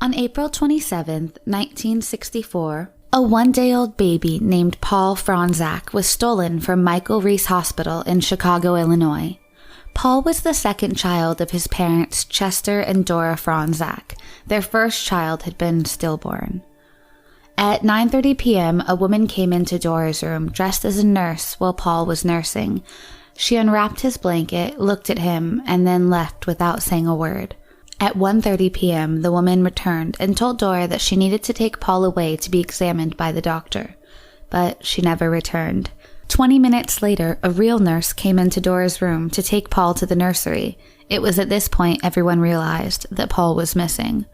On April 27, 1964, a one-day-old baby named Paul Fronczak was stolen from Michael Reese Hospital in Chicago, Illinois. Paul was the second child of his parents, Chester and Dora Fronczak. Their first child had been stillborn. At 9:30 p.m., a woman came into Dora's room dressed as a nurse while Paul was nursing. She unwrapped his blanket, looked at him, and then left without saying a word. At 1:30 p.m., the woman returned and told Dora that she needed to take Paul away to be examined by the doctor. But she never returned. 20 minutes later, a real nurse came into Dora's room to take Paul to the nursery. It was at this point everyone realized that Paul was missing.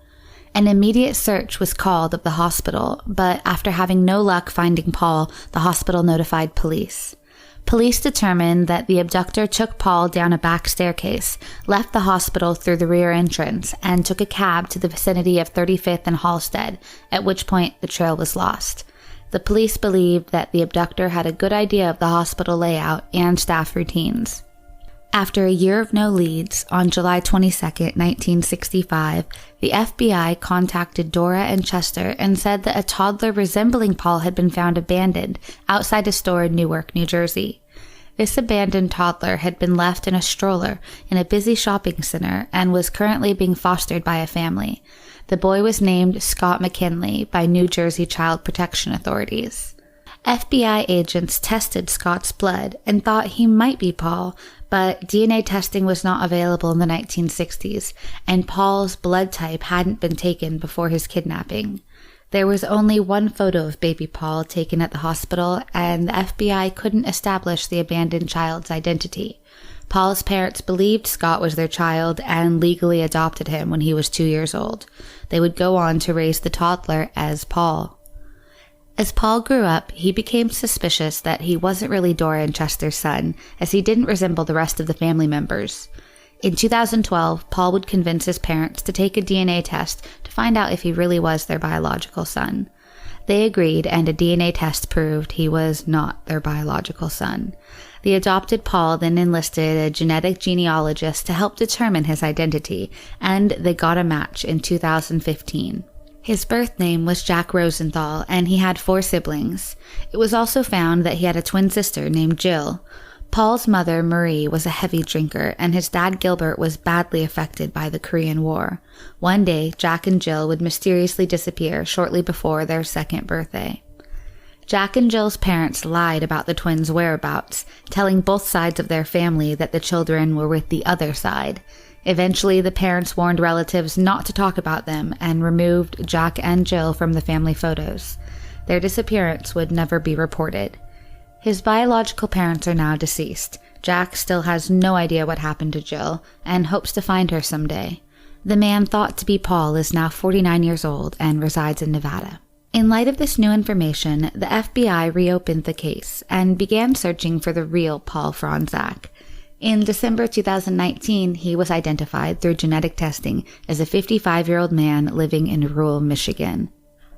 An immediate search was called of the hospital, but after having no luck finding Paul, the hospital notified police. Police determined that the abductor took Paul down a back staircase, left the hospital through the rear entrance, and took a cab to the vicinity of 35th and Halsted, at which point the trail was lost. The police believed that the abductor had a good idea of the hospital layout and staff routines. After a year of no leads, on July 22, 1965, the FBI contacted Dora and Chester and said that a toddler resembling Paul had been found abandoned outside a store in Newark, New Jersey. This abandoned toddler had been left in a stroller in a busy shopping center and was currently being fostered by a family. The boy was named Scott McKinley by New Jersey Child Protection authorities. FBI agents tested Scott's blood and thought he might be Paul, but DNA testing was not available in the 1960s, and Paul's blood type hadn't been taken before his kidnapping. There was only one photo of baby Paul taken at the hospital, and the FBI couldn't establish the abandoned child's identity. Paul's parents believed Scott was their child and legally adopted him when he was 2 years old. They would go on to raise the toddler as Paul. As Paul grew up, he became suspicious that he wasn't really Dora and Chester's son, as he didn't resemble the rest of the family members. In 2012, Paul would convince his parents to take a DNA test to find out if he really was their biological son. They agreed, and a DNA test proved he was not their biological son. The adopted Paul then enlisted a genetic genealogist to help determine his identity, and they got a match in 2015. His birth name was Jack Rosenthal, and he had 4 siblings. It was also found that he had a twin sister named Jill. Paul's mother, Marie, was a heavy drinker, and his dad, Gilbert, was badly affected by the Korean War. One day, Jack and Jill would mysteriously disappear shortly before their 2nd birthday. Jack and Jill's parents lied about the twins' whereabouts, telling both sides of their family that the children were with the other side. Eventually, the parents warned relatives not to talk about them and removed Jack and Jill from the family photos. Their disappearance would never be reported. His biological parents are now deceased. Jack still has no idea what happened to Jill and hopes to find her someday. The man thought to be Paul is now 49 years old and resides in Nevada. In light of this new information, the FBI reopened the case and began searching for the real Paul Fronczak. In December 2019, he was identified through genetic testing as a 55-year-old man living in rural Michigan.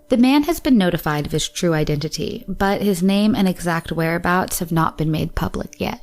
The man has been notified of his true identity, but his name and exact whereabouts have not been made public yet.